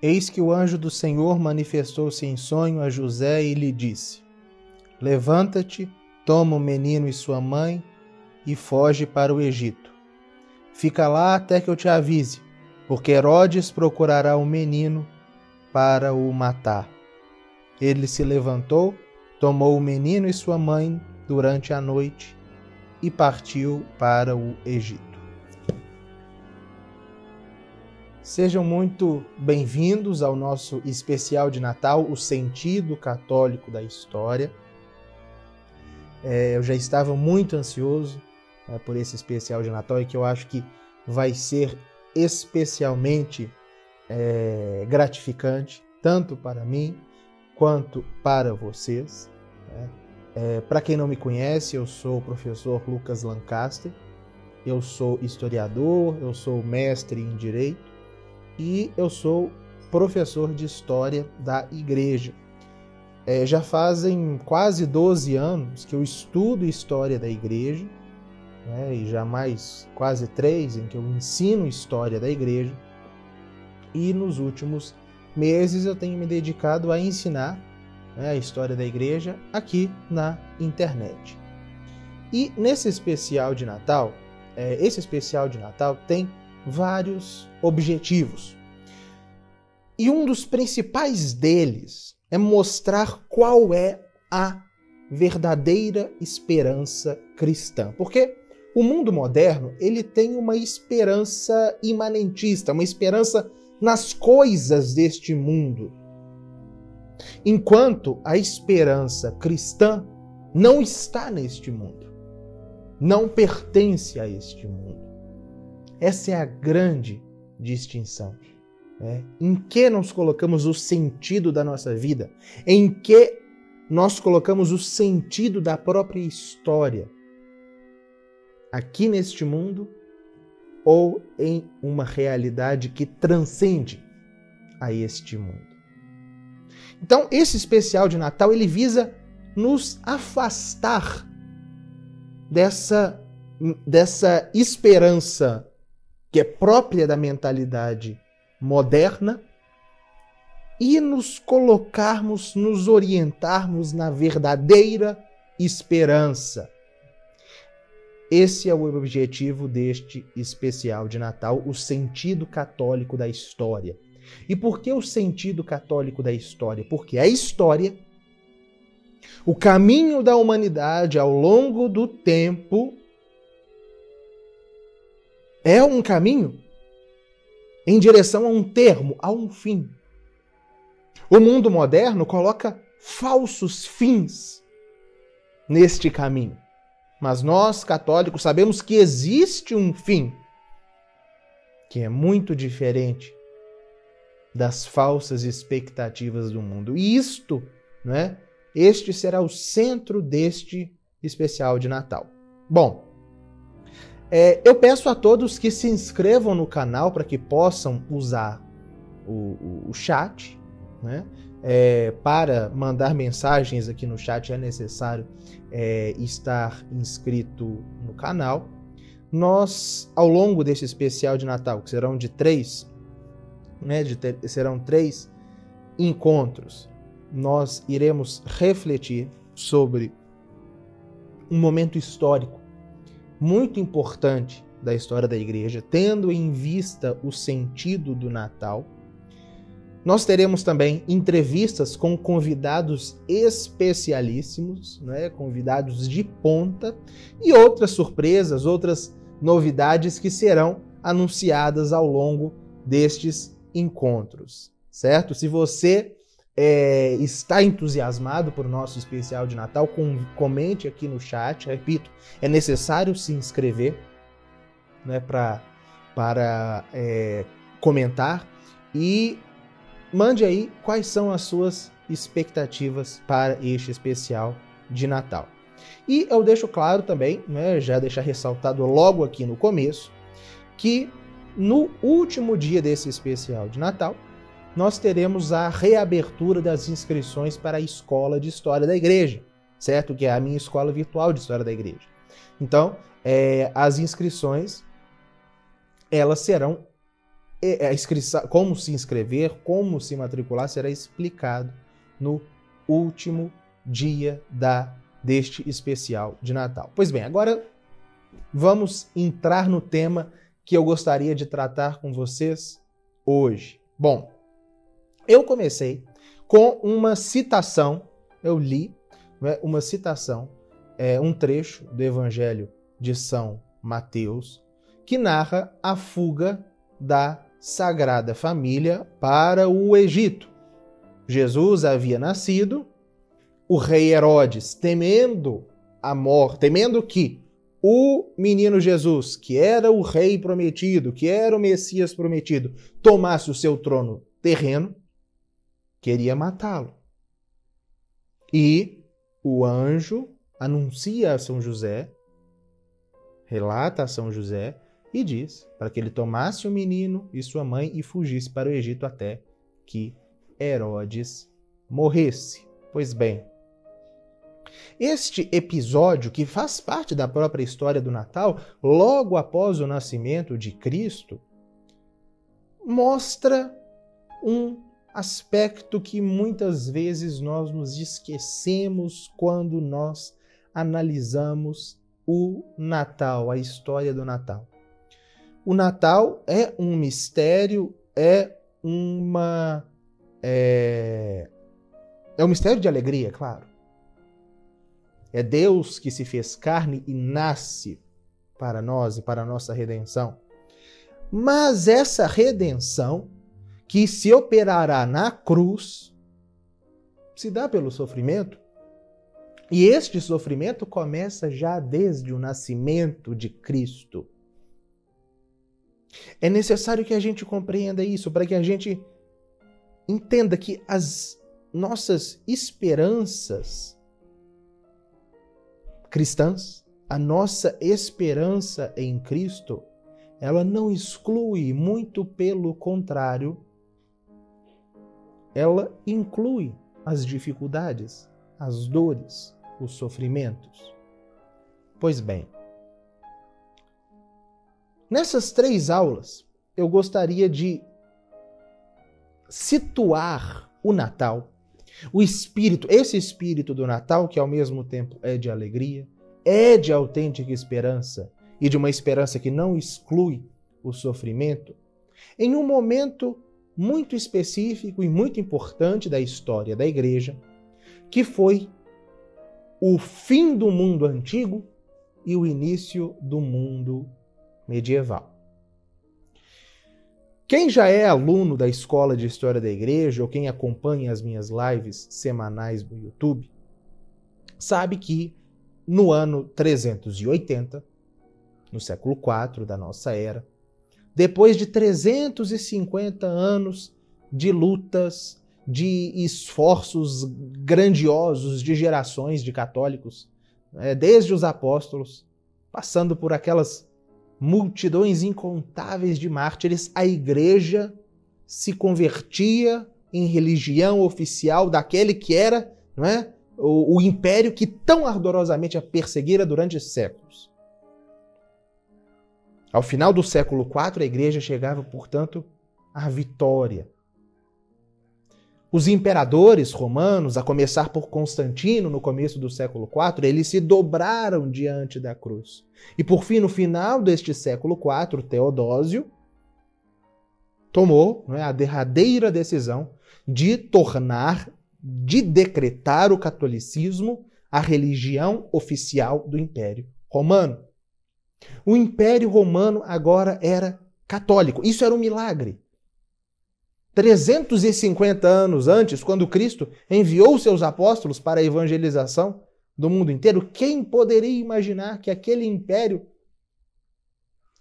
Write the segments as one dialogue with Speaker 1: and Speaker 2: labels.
Speaker 1: Eis que o anjo do Senhor manifestou-se em sonho a José e lhe disse: Levanta-te, toma o menino e sua mãe e foge para o Egito. Fica lá até que eu te avise, porque Herodes procurará o menino para o matar. Ele se levantou, tomou o menino e sua mãe durante a noite e partiu para o Egito. Sejam muito bem-vindos ao nosso especial de Natal, o sentido católico da história. Eu já estava muito ansioso por esse especial de Natal e que eu acho que vai ser especialmente gratificante, tanto para mim quanto para vocês. Para quem não me conhece, eu sou o professor Lucas Lancaster, eu sou historiador, eu sou mestre em Direito e eu sou professor de História da Igreja. Já fazem quase 12 anos que eu estudo História da Igreja, e já mais quase 3 em que eu ensino História da Igreja. E nos últimos meses eu tenho me dedicado a ensinar a História da Igreja aqui na internet. E nesse especial de Natal, esse especial de Natal tem vários objetivos. E um dos principais deles é mostrar qual é a verdadeira esperança cristã. Porque o mundo moderno, ele tem uma esperança imanentista, uma esperança nas coisas deste mundo. Enquanto a esperança cristã não está neste mundo, não pertence a este mundo. Essa é a grande distinção. Em que nós colocamos o sentido da nossa vida? Em que nós colocamos o sentido da própria história? Aqui neste mundo ou em uma realidade que transcende a este mundo? Então, esse especial de Natal, ele visa nos afastar dessa esperança que é própria da mentalidade moderna e nos colocarmos, nos orientarmos na verdadeira esperança. Esse é o objetivo deste especial de Natal, o sentido católico da história. E por que o sentido católico da história? Porque a história, o caminho da humanidade ao longo do tempo, é um caminho em direção a um termo, a um fim. O mundo moderno coloca falsos fins neste caminho. Mas nós, católicos, sabemos que existe um fim que é muito diferente das falsas expectativas do mundo. E este será o centro deste especial de Natal. Bom, eu peço a todos que se inscrevam no canal para que possam usar o chat. Para mandar mensagens aqui no chat é necessário estar inscrito no canal. Nós, ao longo desse especial de Natal, que serão de 3, serão 3 encontros, nós iremos refletir sobre um momento histórico muito importante da história da Igreja, tendo em vista o sentido do Natal. Nós teremos também entrevistas com convidados especialíssimos, convidados de ponta, e outras surpresas, outras novidades que serão anunciadas ao longo destes encontros, certo? Se você está entusiasmado por nosso especial de Natal, comente aqui no chat. Repito, é necessário se inscrever para comentar e mande aí quais são as suas expectativas para este especial de Natal. E eu deixo claro também, já deixar ressaltado logo aqui no começo, que no último dia desse especial de Natal, nós teremos a reabertura das inscrições para a Escola de História da Igreja, certo? Que é a minha escola virtual de História da Igreja. Então, as inscrições, elas serão a inscrição, como se inscrever, como se matricular, será explicado no último dia deste especial de Natal. Pois bem, agora vamos entrar no tema que eu gostaria de tratar com vocês hoje. Bom, eu comecei com uma citação, eu li uma citação, um trecho do Evangelho de São Mateus, que narra a fuga da Sagrada Família para o Egito. Jesus havia nascido, o rei Herodes, temendo a morte, temendo que o menino Jesus, que era o rei prometido, que era o Messias prometido, tomasse o seu trono terreno, queria matá-lo. E o anjo anuncia a São José, relata a São José e diz para que ele tomasse o menino e sua mãe e fugisse para o Egito até que Herodes morresse. Pois bem, este episódio, que faz parte da própria história do Natal, logo após o nascimento de Cristo, mostra um aspecto que muitas vezes nós nos esquecemos quando nós analisamos o Natal, a história do Natal. O Natal é um mistério, é um mistério de alegria, claro. É Deus que se fez carne e nasce para nós e para a nossa redenção. Mas essa redenção, que se operará na cruz, se dá pelo sofrimento. E este sofrimento começa já desde o nascimento de Cristo. É necessário que a gente compreenda isso, para que a gente entenda que as nossas esperanças cristãs, a nossa esperança em Cristo, ela não exclui, muito pelo contrário, ela inclui as dificuldades, as dores, os sofrimentos. Pois bem, nessas 3 aulas, eu gostaria de situar o Natal, o espírito, esse espírito do Natal, que ao mesmo tempo é de alegria, é de autêntica esperança e de uma esperança que não exclui o sofrimento, em um momento muito específico e muito importante da história da Igreja, que foi o fim do mundo antigo e o início do mundo medieval. Quem já é aluno da Escola de História da Igreja ou quem acompanha as minhas lives semanais no YouTube, sabe que no ano 380, no século IV da nossa era, depois de 350 anos de lutas, de esforços grandiosos de gerações de católicos, desde os apóstolos, passando por aquelas multidões incontáveis de mártires, a Igreja se convertia em religião oficial daquele que era, não é, o império que tão ardorosamente a perseguira durante séculos. Ao final do século IV, a Igreja chegava, portanto, à vitória. Os imperadores romanos, a começar por Constantino, no começo do século IV, eles se dobraram diante da cruz. E por fim, no final deste século IV, Teodósio tomou, a derradeira decisão de decretar o catolicismo a religião oficial do Império Romano. O Império Romano agora era católico. Isso era um milagre. 350 anos antes, quando Cristo enviou seus apóstolos para a evangelização do mundo inteiro, quem poderia imaginar que aquele império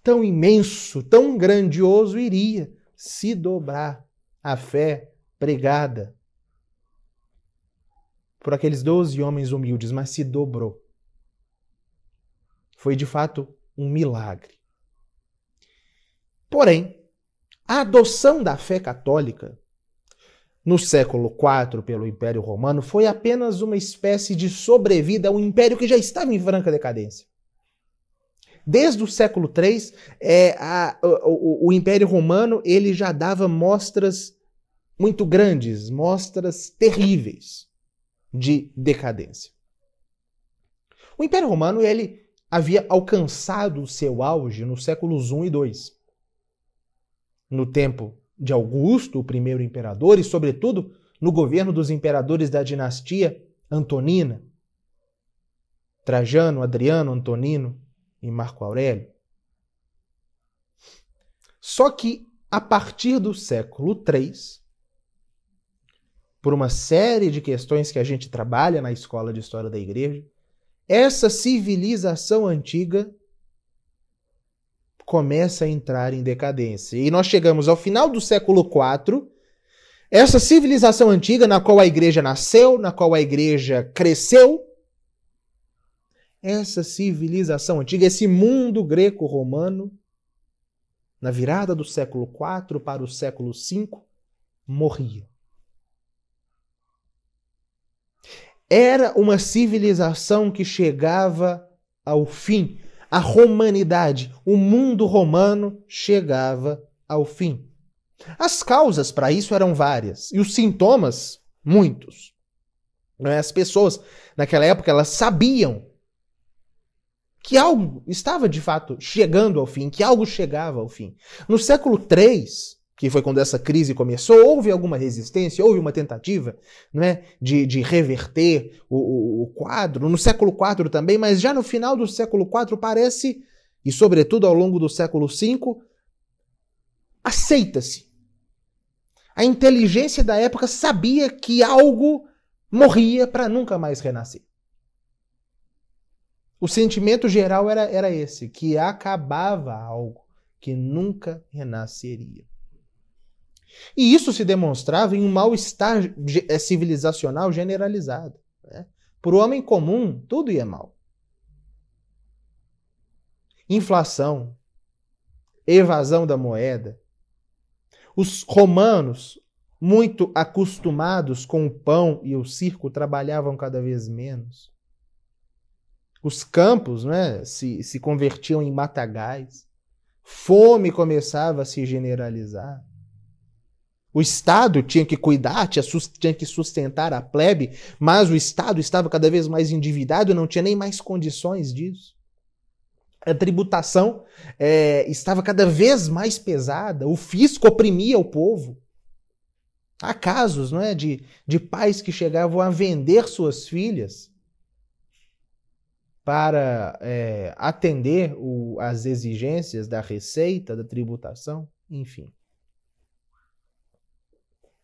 Speaker 1: tão imenso, tão grandioso, iria se dobrar à fé pregada por aqueles 12 homens humildes, mas se dobrou. Foi de fato um milagre. Porém, a adoção da fé católica no século IV pelo Império Romano foi apenas uma espécie de sobrevida a um império que já estava em franca decadência. Desde o século III, o Império Romano ele já dava mostras muito grandes, mostras terríveis de decadência. O Império Romano ele havia alcançado o seu auge nos séculos I e II. No tempo de Augusto, o primeiro imperador, e sobretudo no governo dos imperadores da dinastia Antonina, Trajano, Adriano, Antonino e Marco Aurélio. Só que, a partir do século III, por uma série de questões que a gente trabalha na Escola de História da Igreja, essa civilização antiga começa a entrar em decadência. E nós chegamos ao final do século IV, essa civilização antiga na qual a igreja nasceu, na qual a igreja cresceu, essa civilização antiga, esse mundo greco-romano, na virada do século IV para o século V, morria. Era uma civilização que chegava ao fim. A romanidade, o mundo romano chegava ao fim. As causas para isso eram várias e os sintomas, muitos. As pessoas, naquela época, elas sabiam que algo estava, de fato, chegando ao fim, que algo chegava ao fim. No século III, que foi quando essa crise começou, houve alguma resistência, houve uma tentativa, não é, de reverter o quadro. No século IV também, mas já no final do século IV parece, e sobretudo ao longo do século V, aceita-se. A inteligência da época sabia que algo morria para nunca mais renascer. O sentimento geral era esse, que acabava algo que nunca renasceria. E isso se demonstrava em um mal-estar civilizacional generalizado. Né? Para o homem comum, tudo ia mal. Inflação, evasão da moeda. Os romanos, muito acostumados com o pão e o circo, trabalhavam cada vez menos. Os campos, né, se convertiam em matagais. Fome começava a se generalizar. O Estado tinha que cuidar, tinha que sustentar a plebe, mas o Estado estava cada vez mais endividado e não tinha nem mais condições disso. A tributação estava cada vez mais pesada, o fisco oprimia o povo. Há casos, não é, de pais que chegavam a vender suas filhas para atender às exigências da receita, da tributação, enfim.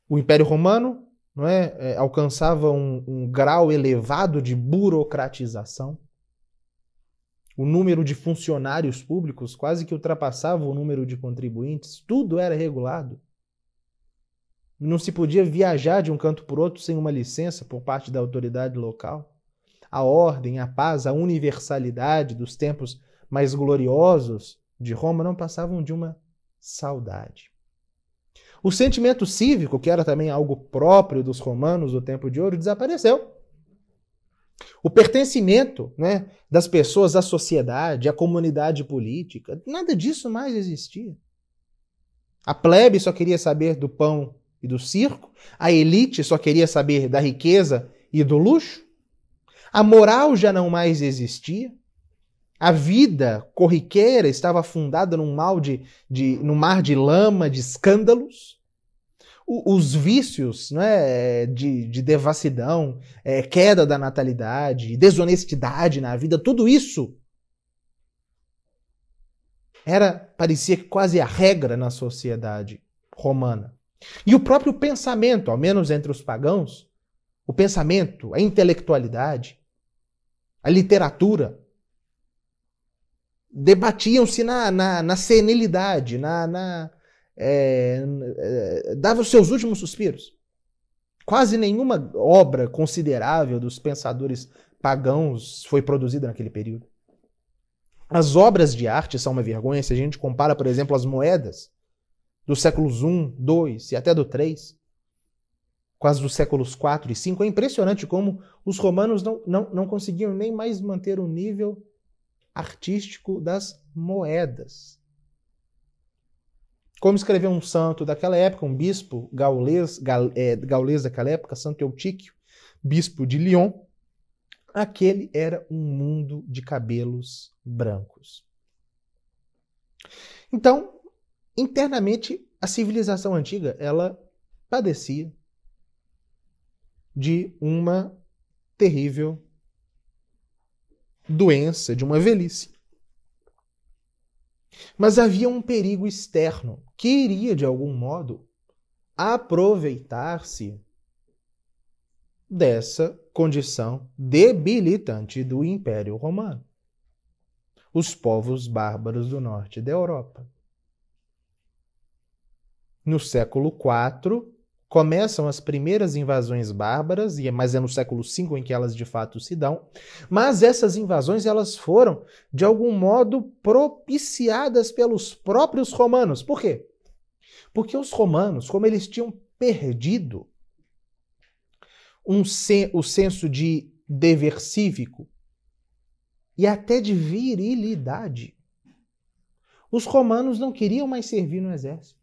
Speaker 1: O Império Romano, não é, alcançava um grau elevado de burocratização. O número de funcionários públicos quase que ultrapassava o número de contribuintes. Tudo era regulado. Não se podia viajar de um canto por outro sem uma licença por parte da autoridade local. A ordem, a paz, a universalidade dos tempos mais gloriosos de Roma não passavam de uma saudade. O sentimento cívico, que era também algo próprio dos romanos do tempo de ouro, desapareceu. O pertencimento, né, das pessoas à sociedade, à comunidade política, nada disso mais existia. A plebe só queria saber do pão e do circo, a elite só queria saber da riqueza e do luxo, a moral já não mais existia, a vida corriqueira estava afundada num mar de lama, de escândalos. Os vícios, né, de devassidão, queda da natalidade, desonestidade na vida, tudo isso parecia quase a regra na sociedade romana. E o próprio pensamento, ao menos entre os pagãos, o pensamento, a intelectualidade, a literatura, debatiam-se na senilidade, dava os seus últimos suspiros. Quase nenhuma obra considerável dos pensadores pagãos foi produzida naquele período. As obras de arte são uma vergonha se a gente compara, por exemplo, as moedas dos séculos I, II e até do III, com as dos séculos IV e V. É impressionante como os romanos não conseguiam nem mais manter o nível artístico das moedas. Como escreveu um santo daquela época, um bispo gaulês daquela época, Santo Eutíquio, bispo de Lyon, aquele era um mundo de cabelos brancos. Então, internamente, a civilização antiga, ela padecia de uma terrível doença, de uma velhice. Mas havia um perigo externo que iria, de algum modo, aproveitar-se dessa condição debilitante do Império Romano. Os povos bárbaros do norte da Europa. No século IV, começam as primeiras invasões bárbaras, mas é no século V em que elas de fato se dão. Mas essas invasões elas foram, de algum modo, propiciadas pelos próprios romanos. Por quê? Porque os romanos, como eles tinham perdido o senso de dever cívico e até de virilidade, os romanos não queriam mais servir no exército.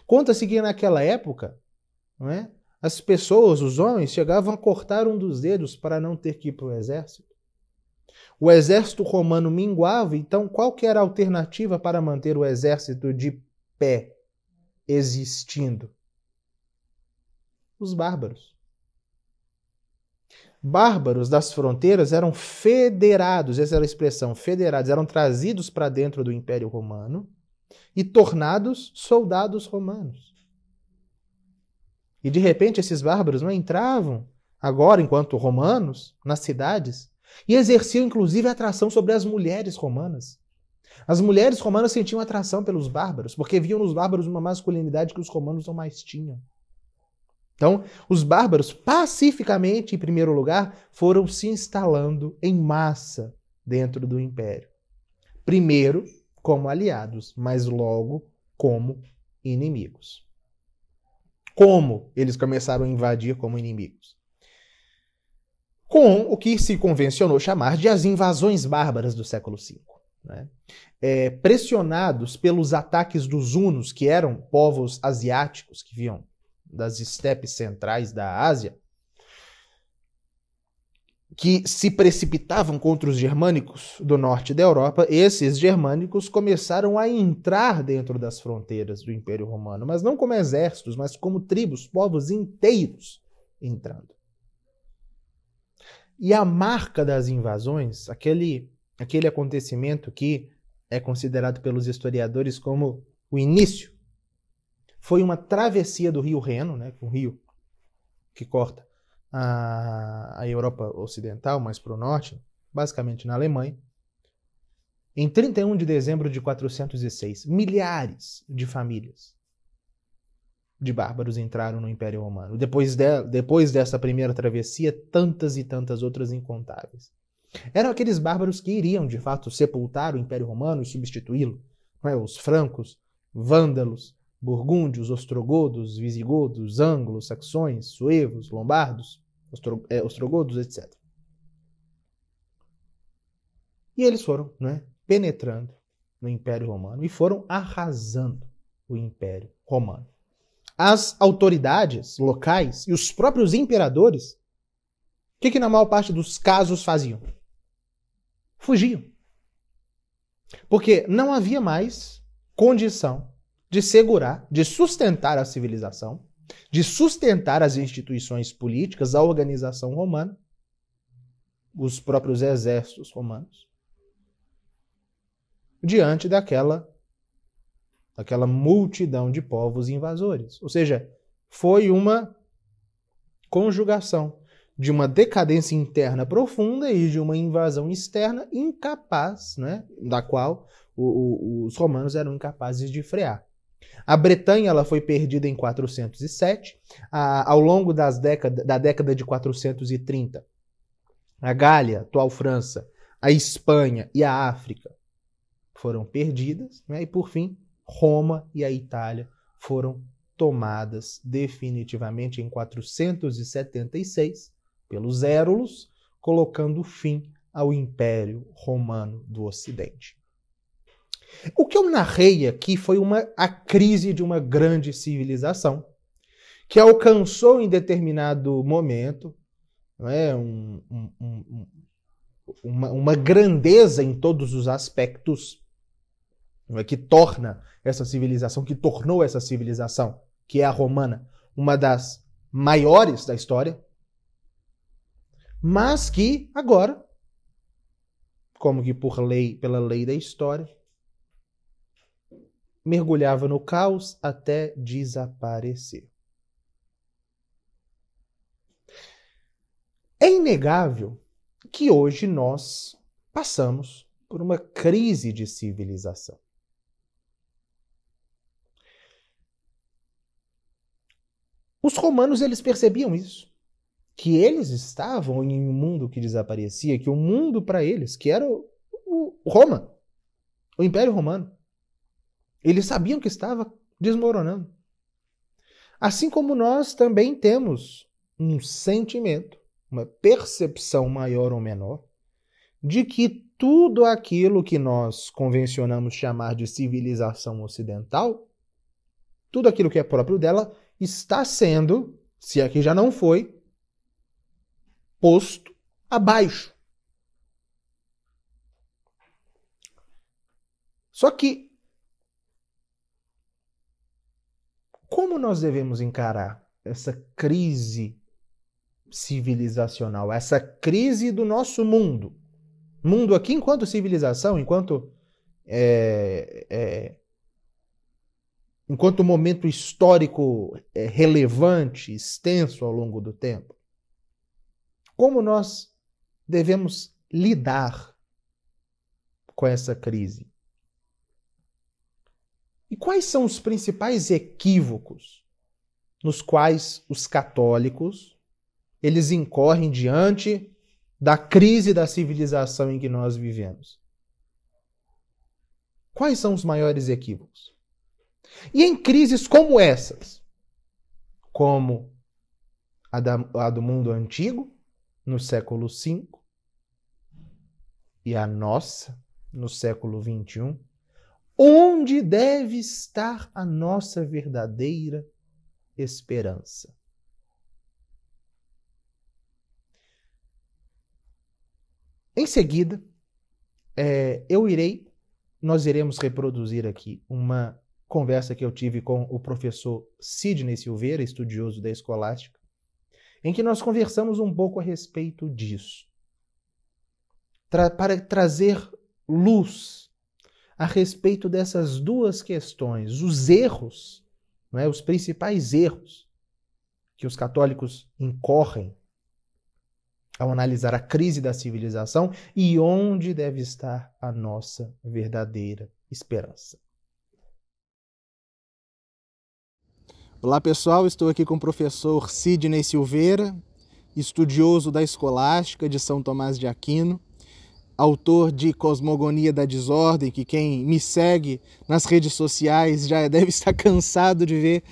Speaker 1: Conta-se que naquela época, não é, as pessoas, os homens, chegavam a cortar um dos dedos para não ter que ir para o exército. O exército romano minguava, então qual que era a alternativa para manter o exército de pé, existindo? Os bárbaros. Bárbaros das fronteiras eram federados, essa era a expressão, federados, eram trazidos para dentro do Império Romano e tornados soldados romanos. E de repente esses bárbaros não entravam, agora enquanto romanos, nas cidades, e exerciam inclusive atração sobre as mulheres romanas. As mulheres romanas sentiam atração pelos bárbaros, porque viam nos bárbaros uma masculinidade que os romanos não mais tinham. Então, os bárbaros, pacificamente, em primeiro lugar, foram se instalando em massa dentro do império. Primeiro, como aliados, mas logo como inimigos. Como eles começaram a invadir como inimigos? Com o que se convencionou chamar de as invasões bárbaras do século V. Né? Pressionados pelos ataques dos hunos, que eram povos asiáticos que vinham das estepes centrais da Ásia, que se precipitavam contra os germânicos do norte da Europa, esses germânicos começaram a entrar dentro das fronteiras do Império Romano, mas não como exércitos, mas como tribos, povos inteiros entrando. E a marca das invasões, aquele acontecimento que é considerado pelos historiadores como o início, foi uma travessia do rio Reno, né, um rio que corta a Europa Ocidental, mais para o norte, basicamente na Alemanha. Em 31 de dezembro de 406, milhares de famílias de bárbaros entraram no Império Romano. Depois dessa primeira travessia, tantas e tantas outras incontáveis. Eram aqueles bárbaros que iriam, de fato, sepultar o Império Romano e substituí-lo. Não é? Os francos, vândalos, burgúndios, ostrogodos, visigodos, ângulos, saxões, suevos, lombardos, ostrogodos, etc. E eles foram, né, penetrando no Império Romano e foram arrasando o Império Romano. As autoridades locais e os próprios imperadores, o que na maior parte dos casos faziam? Fugiam. Porque não havia mais condição de segurar, de sustentar a civilização, de sustentar as instituições políticas, a organização romana, os próprios exércitos romanos, diante daquela multidão de povos invasores. Ou seja, foi uma conjugação de uma decadência interna profunda e de uma invasão externa incapaz, né, da qual os romanos eram incapazes de frear. A Bretanha ela foi perdida em 407, ao longo da década de 430. A Gália, atual França, a Espanha e a África foram perdidas, né? E por fim, Roma e a Itália foram tomadas definitivamente em 476 pelos Érulos, colocando fim ao Império Romano do Ocidente. O que eu narrei aqui foi a crise de uma grande civilização que alcançou em determinado momento, não é, uma grandeza em todos os aspectos, não é, que torna essa civilização, que tornou essa civilização, que é a romana, uma das maiores da história, mas que agora, como que pela lei da história, mergulhava no caos até desaparecer. É inegável que hoje nós passamos por uma crise de civilização. Os romanos, eles percebiam isso, que eles estavam em um mundo que desaparecia, que o mundo para eles, que era o Roma, o Império Romano, eles sabiam que estava desmoronando. Assim como nós também temos um sentimento, uma percepção maior ou menor, de que tudo aquilo que nós convencionamos chamar de civilização ocidental, tudo aquilo que é próprio dela, está sendo, se aqui já não foi, posto abaixo. Só que, como nós devemos encarar essa crise civilizacional, essa crise do nosso mundo? Mundo aqui enquanto civilização, enquanto momento histórico relevante, extenso ao longo do tempo. Como nós devemos lidar com essa crise? E quais são os principais equívocos nos quais os católicos eles incorrem diante da crise da civilização em que nós vivemos? Quais são os maiores equívocos? E em crises como essas, como a do mundo antigo, no século V, e a nossa, no século XXI, onde deve estar a nossa verdadeira esperança? Em seguida, nós iremos reproduzir aqui uma conversa que eu tive com o professor Sidney Silveira, estudioso da escolástica, em que nós conversamos um pouco a respeito disso, para trazer luz a respeito dessas duas questões, os erros, não é? Os principais erros que os católicos incorrem ao analisar a crise da civilização e onde deve estar a nossa verdadeira esperança. Olá pessoal, estou aqui com o professor Sidney Silveira, estudioso da escolástica de São Tomás de Aquino, autor de Cosmogonia da Desordem, que quem me segue nas redes sociais já deve estar cansado de ver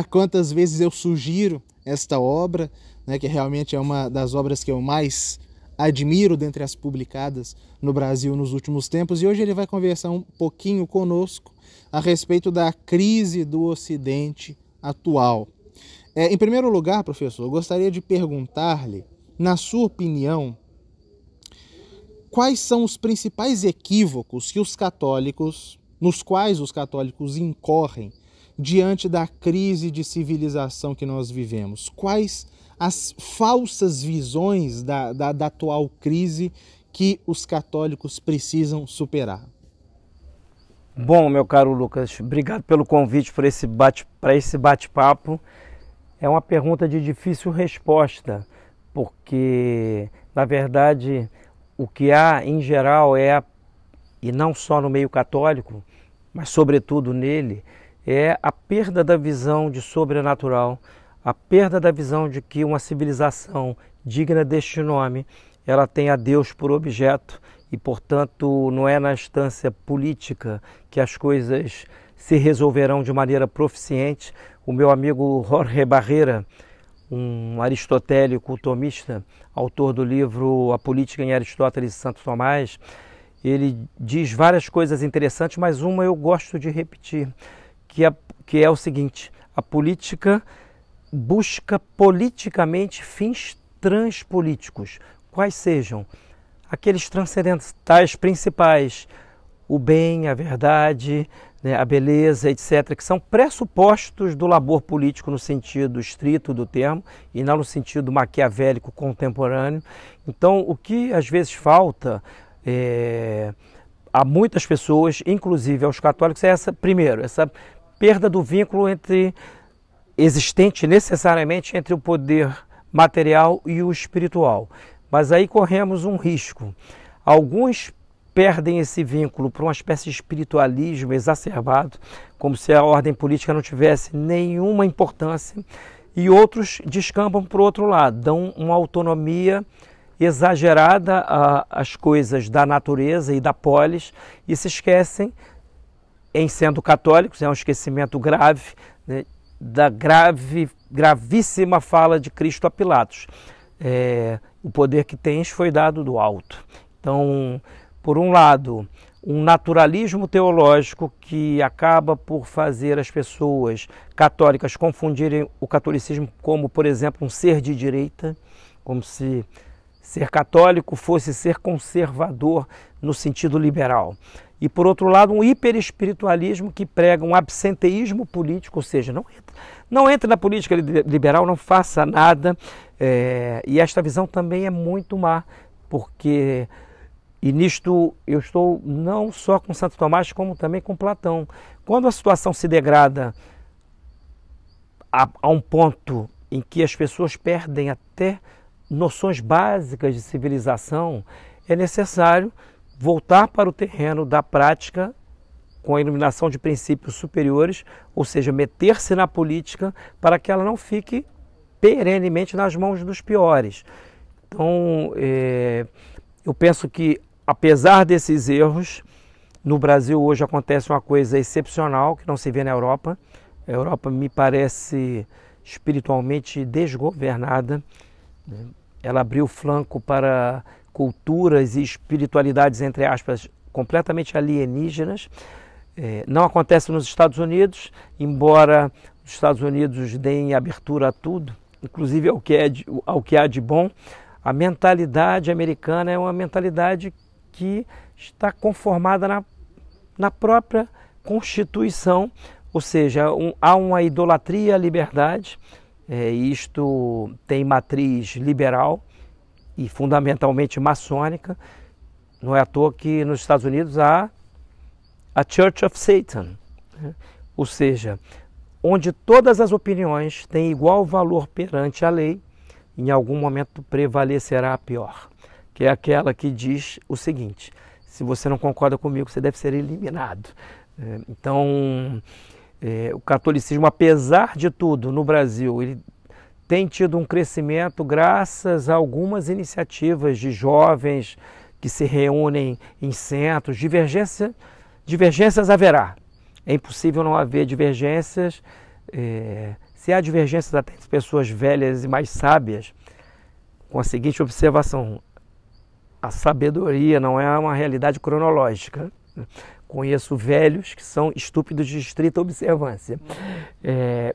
Speaker 1: quantas vezes eu sugiro esta obra, né, que realmente é uma das obras que eu mais admiro dentre as publicadas no Brasil nos últimos tempos. E hoje ele vai conversar um pouquinho conosco a respeito da crise do Ocidente atual. Em primeiro lugar, professor, eu gostaria de perguntar-lhe, na sua opinião, quais são os principais equívocos nos quais os católicos incorrem diante da crise de civilização que nós vivemos? Quais as falsas visões da atual crise que os católicos precisam superar?
Speaker 2: Bom, meu caro Lucas, obrigado pelo convite para esse bate-papo. É uma pergunta de difícil resposta, porque, na verdade, o que há em geral e não só no meio católico, mas sobretudo nele, é a perda da visão de sobrenatural, a perda da visão de que uma civilização digna deste nome, ela tem a Deus por objeto e, portanto, não é na instância política que as coisas se resolverão de maneira proficiente. O meu amigo Jorge Barrera, um aristotélico tomista, autor do livro A Política em Aristóteles e Santo Tomás. Ele diz várias coisas interessantes, mas uma eu gosto de repetir, que é o seguinte: a política busca politicamente fins transpolíticos, quais sejam aqueles transcendentais principais, o bem, a verdade, né, a beleza, etc., que são pressupostos do labor político no sentido estrito do termo e não no sentido maquiavélico contemporâneo. Então, o que às vezes falta a muitas pessoas, inclusive aos católicos, é primeiro, essa perda do vínculo existente necessariamente entre o poder material e o espiritual. Mas aí corremos um risco. Alguns perdem esse vínculo para uma espécie de espiritualismo exacerbado, como se a ordem política não tivesse nenhuma importância, e outros descampam para o outro lado, dão uma autonomia exagerada às coisas da natureza e da polis e se esquecem, em sendo católicos, é um esquecimento grave, né, da gravíssima fala de Cristo a Pilatos. O poder que tens foi dado do alto. Então, por um lado, um naturalismo teológico que acaba por fazer as pessoas católicas confundirem o catolicismo como, por exemplo, um ser de direita, como se ser católico fosse ser conservador no sentido liberal. E, por outro lado, um hiperespiritualismo que prega um absenteísmo político, ou seja, não entre na política liberal, não faça nada. E esta visão também é muito má, porque, e nisto eu estou não só com Santo Tomás, como também com Platão. Quando a situação se degrada a um ponto em que as pessoas perdem até noções básicas de civilização, é necessário voltar para o terreno da prática com a iluminação de princípios superiores, ou seja, meter-se na política para que ela não fique perenemente nas mãos dos piores. Então, eu penso que, apesar desses erros, no Brasil hoje acontece uma coisa excepcional que não se vê na Europa. A Europa me parece espiritualmente desgovernada, né? Ela abriu flanco para culturas e espiritualidades, entre aspas, completamente alienígenas. Não acontece nos Estados Unidos, embora os Estados Unidos deem abertura a tudo, inclusive ao que há de bom. A mentalidade americana é uma mentalidade que está conformada na própria Constituição, ou seja, há uma idolatria à liberdade. Isto tem matriz liberal e fundamentalmente maçônica. Não é à toa que nos Estados Unidos há a Church of Satan, né? Ou seja, onde todas as opiniões têm igual valor perante a lei, em algum momento prevalecerá a pior, que é aquela que diz o seguinte: se você não concorda comigo, você deve ser eliminado. Então, o catolicismo, apesar de tudo, no Brasil, ele tem tido um crescimento graças a algumas iniciativas de jovens que se reúnem em centros. Divergências haverá. É impossível não haver divergências. Se há divergências até entre pessoas velhas e mais sábias, com a seguinte observação: a sabedoria não é uma realidade cronológica. Conheço velhos que são estúpidos de estrita observância.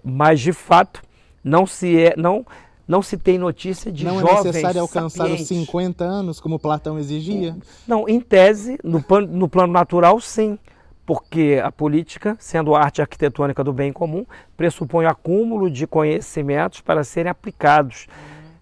Speaker 2: Mas, de fato, não se tem notícia de jovens sapientes. Não é necessário
Speaker 1: alcançar os 50 anos, como Platão exigia?
Speaker 2: Não, em tese, no plano natural, sim. Porque a política, sendo a arte arquitetônica do bem comum, pressupõe o acúmulo de conhecimentos para serem aplicados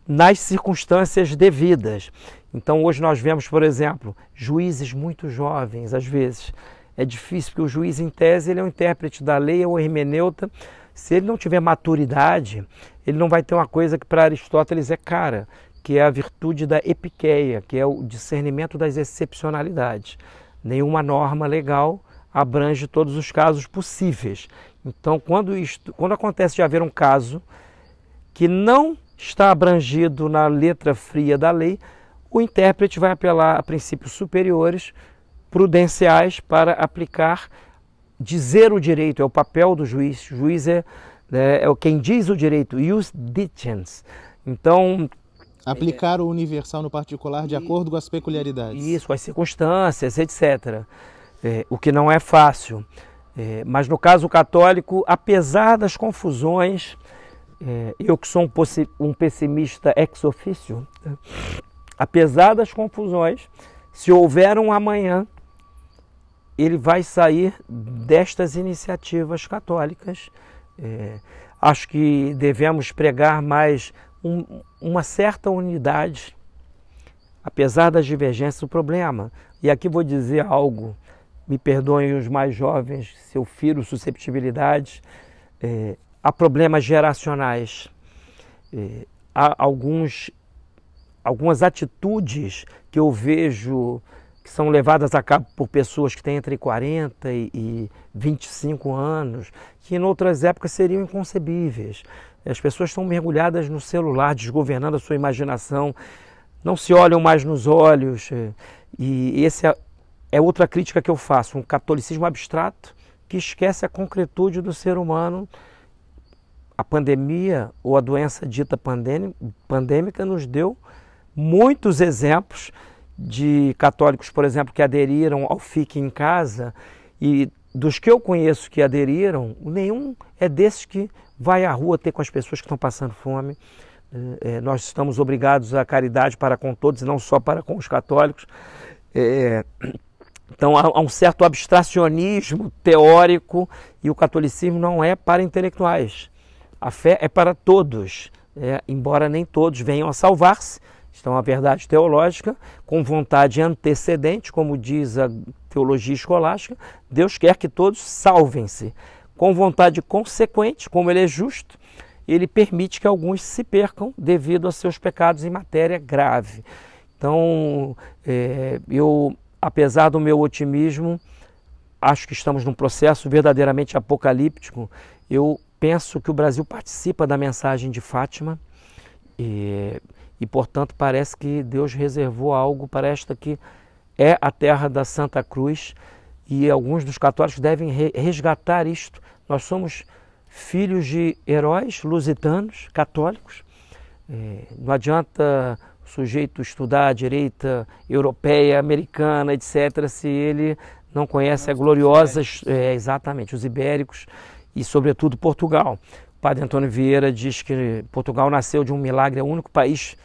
Speaker 2: nas circunstâncias devidas. Então, hoje nós vemos, por exemplo, juízes muito jovens, às vezes. É difícil, porque o juiz, em tese, ele é um intérprete da lei ou hermeneuta. Se ele não tiver maturidade, ele não vai ter uma coisa que para Aristóteles é cara, que é a virtude da epiqueia, que é o discernimento das excepcionalidades. Nenhuma norma legal abrange todos os casos possíveis. Então, quando acontece de haver um caso que não está abrangido na letra fria da lei, o intérprete vai apelar a princípios superiores, prudenciais, para aplicar, dizer o direito. É o papel do juiz. O juiz é né? É quem diz o direito, ius dicens. Então,
Speaker 1: aplicar o universal no particular de acordo com as peculiaridades.
Speaker 2: Isso, com as circunstâncias, etc. O que não é fácil. Mas no caso católico, apesar das confusões, eu que sou um pessimista ex officio, apesar das confusões, se houver um amanhã, ele vai sair destas iniciativas católicas. Acho que devemos pregar mais uma certa unidade, apesar das divergências do problema. E aqui vou dizer algo, me perdoem os mais jovens se eu firo susceptibilidades, há problemas geracionais, há algumas atitudes que eu vejo que são levadas a cabo por pessoas que têm entre 40 e 25 anos, que em outras épocas seriam inconcebíveis. As pessoas estão mergulhadas no celular, desgovernando a sua imaginação, não se olham mais nos olhos. E esse é outra crítica que eu faço, um catolicismo abstrato que esquece a concretude do ser humano. A pandemia ou a doença dita pandêmica nos deu muitos exemplos de católicos, por exemplo, que aderiram ao Fique em Casa, e dos que eu conheço que aderiram, nenhum é desses que vai à rua ter com as pessoas que estão passando fome. Nós estamos obrigados à caridade para com todos e não só para com os católicos. Então há um certo abstracionismo teórico e o catolicismo não é para intelectuais. A fé é para todos, embora nem todos venham a salvar-se. Isto é uma verdade teológica, com vontade antecedente, como diz a teologia escolástica. Deus quer que todos salvem-se. Com vontade consequente, como ele é justo, ele permite que alguns se percam devido a seus pecados em matéria grave. Então, eu, apesar do meu otimismo, acho que estamos num processo verdadeiramente apocalíptico. Eu penso que o Brasil participa da mensagem de Fátima e, portanto, parece que Deus reservou algo para esta que é a terra da Santa Cruz, e alguns dos católicos devem resgatar isto. Nós somos filhos de heróis lusitanos, católicos. Não adianta o sujeito estudar a direita europeia, americana, etc., se ele não conhece a gloriosa, exatamente, os ibéricos e, sobretudo, Portugal. O padre Antônio Vieira diz que Portugal nasceu de um milagre, é o único país,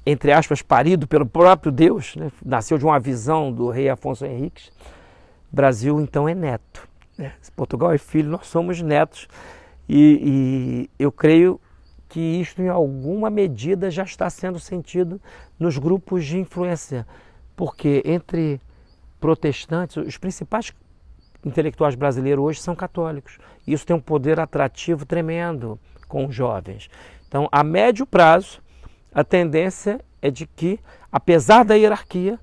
Speaker 2: entre aspas, parido pelo próprio Deus, né? Nasceu de uma visão do rei Afonso Henriques. Brasil, então, é neto. Se Portugal é filho, nós somos netos. E eu creio que isto, em alguma medida, já está sendo sentido nos grupos de influência. Porque entre protestantes, os principais intelectuais brasileiros hoje são católicos. Isso tem um poder atrativo tremendo com os jovens. Então, a médio prazo, a tendência é de que, apesar da hierarquia,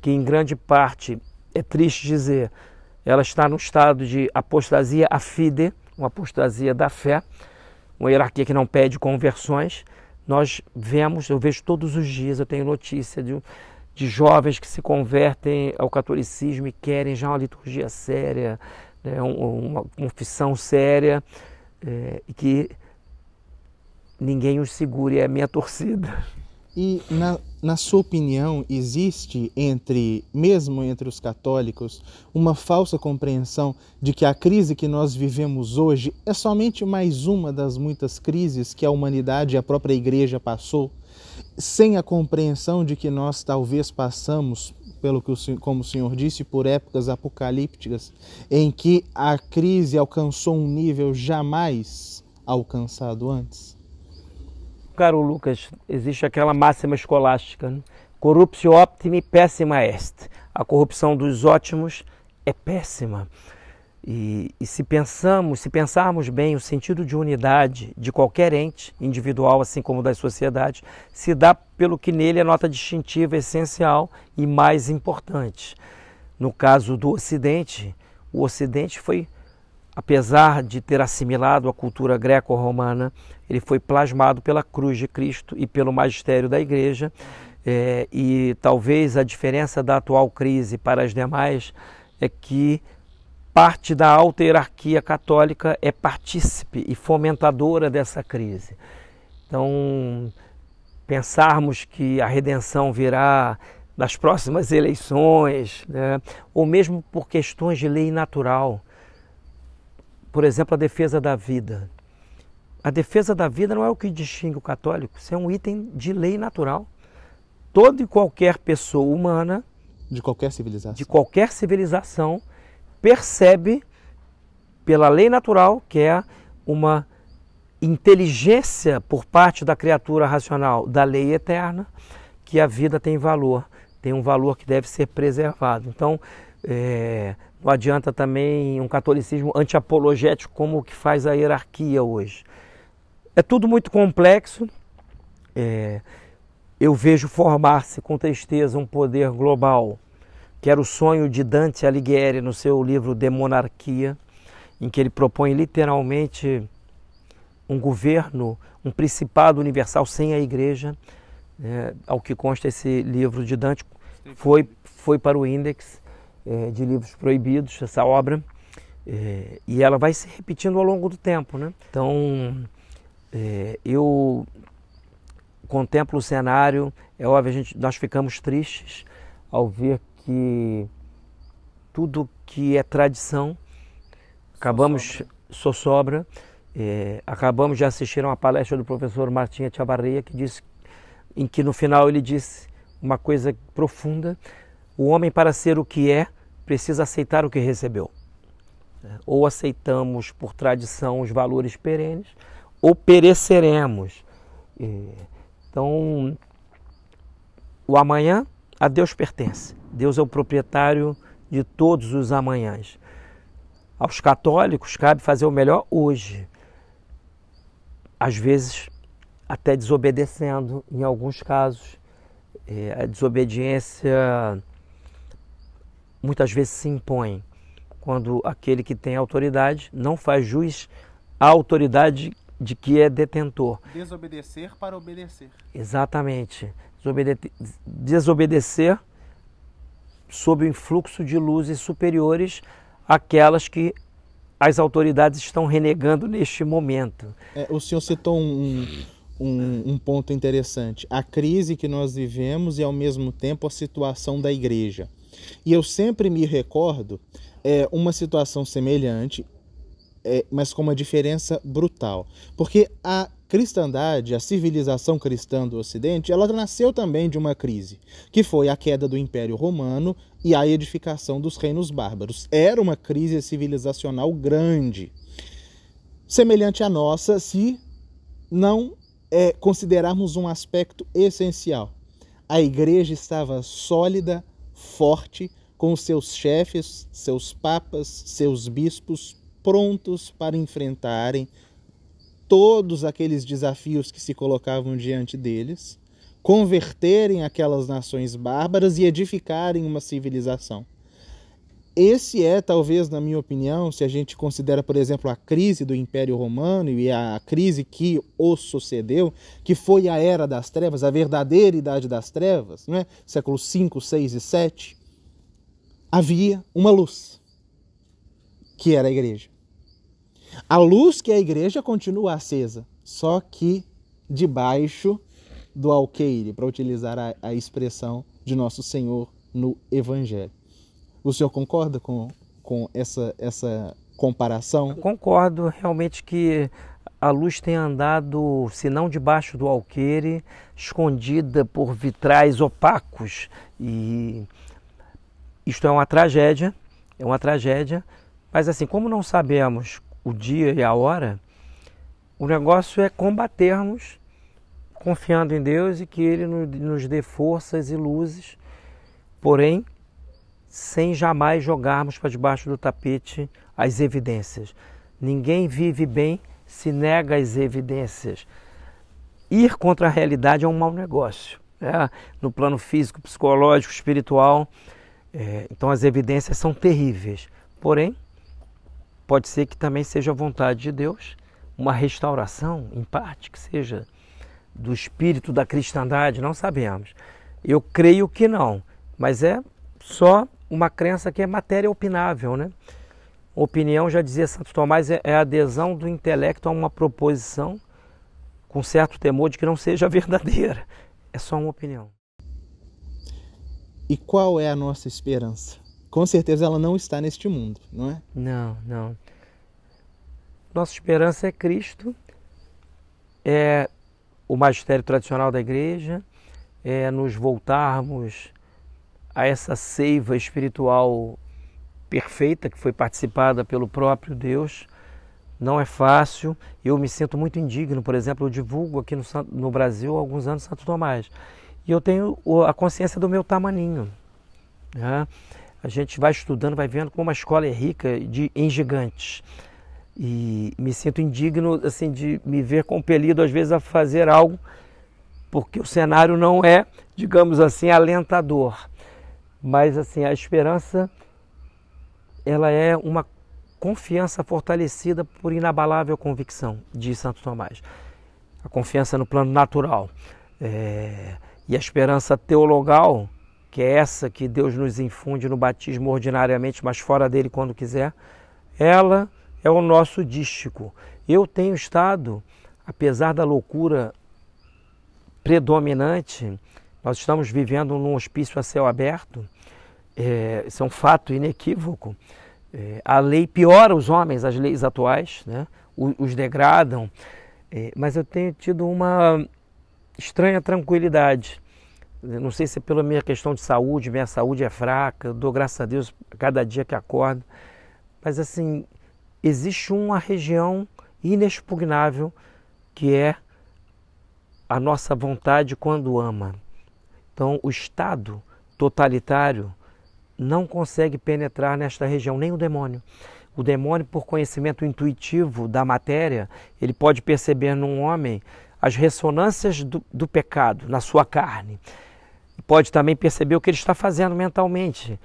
Speaker 2: que em grande parte, é triste dizer, ela está no estado de apostasia a fide, uma apostasia da fé, uma hierarquia que não pede conversões, nós vemos, eu vejo todos os dias, eu tenho notícia de jovens que se convertem ao catolicismo e querem já uma liturgia séria, né, uma confissão séria, e que ninguém os segure, é a minha torcida.
Speaker 1: E, na sua opinião, existe, mesmo entre os católicos, uma falsa compreensão de que a crise que nós vivemos hoje é somente mais uma das muitas crises que a humanidade e a própria Igreja passou, sem a compreensão de que nós talvez passamos, como o senhor disse, por épocas apocalípticas, em que a crise alcançou um nível jamais alcançado antes?
Speaker 2: Caro Lucas, existe aquela máxima escolástica, né? Corruptio optimi pessima est. A corrupção dos ótimos é péssima. E se pensarmos bem, o sentido de unidade de qualquer ente individual, assim como das sociedades, se dá pelo que nele é nota distintiva, essencial e mais importante. No caso do Ocidente, o Ocidente foi, apesar de ter assimilado a cultura greco-romana, ele foi plasmado pela cruz de Cristo e pelo magistério da Igreja, e talvez a diferença da atual crise para as demais é que parte da alta hierarquia católica é partícipe e fomentadora dessa crise. Então, pensarmos que a redenção virá nas próximas eleições, né? Ou mesmo por questões de lei natural. Por exemplo, a defesa da vida. A defesa da vida não é o que distingue o católico, isso é um item de lei natural. Toda e qualquer pessoa humana,
Speaker 1: de qualquer
Speaker 2: civilização, percebe pela lei natural, que é uma inteligência por parte da criatura racional da lei eterna, que a vida tem valor, tem um valor que deve ser preservado. Então, não adianta também um catolicismo anti-apologético como o que faz a hierarquia hoje. É tudo muito complexo. Eu vejo formar-se com tristeza um poder global, que era o sonho de Dante Alighieri no seu livro De Monarquia, em que ele propõe literalmente um governo, um principado universal sem a igreja. Ao que consta, esse livro de Dante foi para o índex de livros proibidos, essa obra, e ela vai se repetindo ao longo do tempo, né? Então, eu contemplo o cenário, é óbvio, nós ficamos tristes ao ver que tudo que é tradição, só sobra. Acabamos de assistir a uma palestra do professor Martim Echavarria, em que no final ele disse uma coisa profunda: o homem, para ser o que é, precisa aceitar o que recebeu. Ou aceitamos por tradição os valores perenes, ou pereceremos. Então, o amanhã a Deus pertence. Deus é o proprietário de todos os amanhãs. Aos católicos cabe fazer o melhor hoje. Às vezes, até desobedecendo, em alguns casos. A desobediência muitas vezes se impõe quando aquele que tem autoridade não faz jus à autoridade de que é detentor.
Speaker 1: Desobedecer para obedecer.
Speaker 2: Exatamente. Desobedecer sob o influxo de luzes superiores àquelas que as autoridades estão renegando neste momento.
Speaker 1: O senhor citou um ponto interessante. A crise que nós vivemos e, ao mesmo tempo, a situação da igreja. E eu sempre me recordo uma situação semelhante, mas com uma diferença brutal. Porque a cristandade, a civilização cristã do Ocidente, ela nasceu também de uma crise, que foi a queda do Império Romano e a edificação dos reinos bárbaros. Era uma crise civilizacional grande, semelhante à nossa, se não considerarmos um aspecto essencial. A igreja estava sólida, forte, com os seus chefes, seus papas, seus bispos, prontos para enfrentarem todos aqueles desafios que se colocavam diante deles, converterem aquelas nações bárbaras e edificarem uma civilização. Esse talvez, na minha opinião, se a gente considera, por exemplo, a crise do Império Romano e a crise que o sucedeu, que foi a Era das Trevas, a verdadeira Idade das Trevas, não é? Séculos 5, 6 e 7, havia uma luz, que era a igreja. A luz que é a igreja continua acesa, só que debaixo do alqueire, para utilizar a expressão de Nosso Senhor no Evangelho. O senhor concorda com essa comparação?
Speaker 2: Eu concordo realmente que a luz tem andado, se não debaixo do alqueire, escondida por vitrais opacos. E isto é uma tragédia, mas assim, como não sabemos o dia e a hora, o negócio é combatermos, confiando em Deus e que Ele nos dê forças e luzes, porém, sem jamais jogarmos para debaixo do tapete as evidências. Ninguém vive bem se nega as evidências. Ir contra a realidade é um mau negócio, né? No plano físico, psicológico, espiritual. Então as evidências são terríveis. Porém, pode ser que também seja a vontade de Deus, uma restauração, em parte, que seja do espírito da cristandade, não sabemos. Eu creio que não, mas é só uma crença que é matéria opinável, né? Opinião, já dizia Santo Tomás, é a adesão do intelecto a uma proposição com certo temor de que não seja verdadeira. É só uma opinião.
Speaker 1: E qual é a nossa esperança? Com certeza ela não está neste mundo, não é?
Speaker 2: Não, não. Nossa esperança é Cristo, é o magistério tradicional da igreja, é nos voltarmos a essa seiva espiritual perfeita que foi participada pelo próprio Deus. Não é fácil, eu me sinto muito indigno. Por exemplo, eu divulgo aqui no Brasil há alguns anos Santo Tomás e eu tenho a consciência do meu tamaninho, né? A gente vai estudando, vai vendo como a escola é rica em gigantes. E me sinto indigno assim, de me ver compelido às vezes a fazer algo porque o cenário não é, digamos assim, alentador. Mas assim, a esperança, ela é uma confiança fortalecida por inabalável convicção, diz Santo Tomás. A confiança no plano natural. E a esperança teologal, que é essa que Deus nos infunde no batismo ordinariamente, mas fora dele quando quiser, ela é o nosso dístico. Eu tenho estado, apesar da loucura predominante, nós estamos vivendo num hospício a céu aberto, isso é um fato inequívoco. A lei piora os homens, as leis atuais, né? Os degradam, mas eu tenho tido uma estranha tranquilidade. Não sei se é pela minha questão de saúde, minha saúde é fraca, eu dou graças a Deus a cada dia que acordo, mas assim, existe uma região inexpugnável que é a nossa vontade quando ama. Então, o Estado totalitário não consegue penetrar nesta região, nem o demônio. O demônio, por conhecimento intuitivo da matéria, ele pode perceber num homem as ressonâncias do pecado na sua carne. Pode também perceber o que ele está fazendo mentalmente.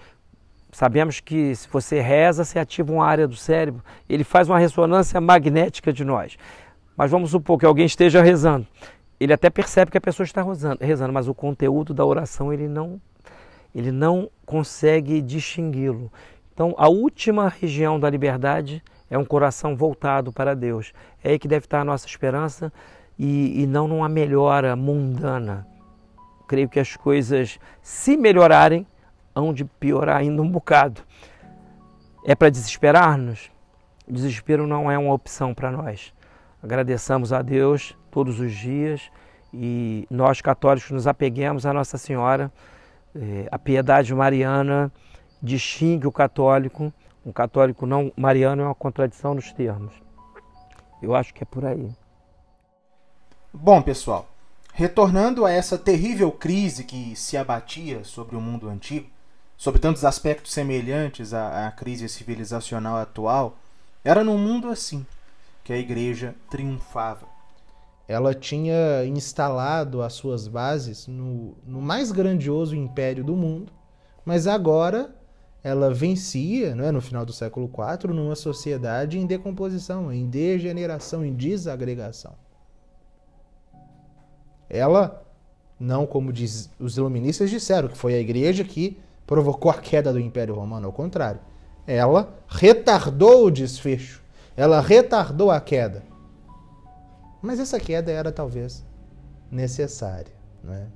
Speaker 2: Sabemos que se você reza, você ativa uma área do cérebro, ele faz uma ressonância magnética de nós. Mas vamos supor que alguém esteja rezando. Ele até percebe que a pessoa está rezando, mas o conteúdo da oração ele não consegue distingui-lo. Então, a última região da liberdade é um coração voltado para Deus. É aí que deve estar a nossa esperança e não numa melhora mundana. Creio que as coisas, se melhorarem, hão de piorar ainda um bocado. É para desesperar-nos? O desespero não é uma opção para nós. Agradeçamos a Deus todos os dias e nós católicos nos apeguemos à Nossa Senhora. A piedade mariana distingue o católico. Um católico não mariano é uma contradição nos termos. Eu acho que é por aí.
Speaker 1: Bom, pessoal, retornando a essa terrível crise que se abatia sobre o mundo antigo, sobre tantos aspectos semelhantes à crise civilizacional atual, era num mundo assim que a igreja triunfava. Ela tinha instalado as suas bases no mais grandioso império do mundo, mas agora ela vencia, não é, no final do século IV, numa sociedade em decomposição, em degeneração, em desagregação. Ela, não como os iluministas disseram, que foi a igreja que provocou a queda do Império Romano, ao contrário. Ela retardou o desfecho, ela retardou a queda. Mas essa queda era talvez necessária, não é?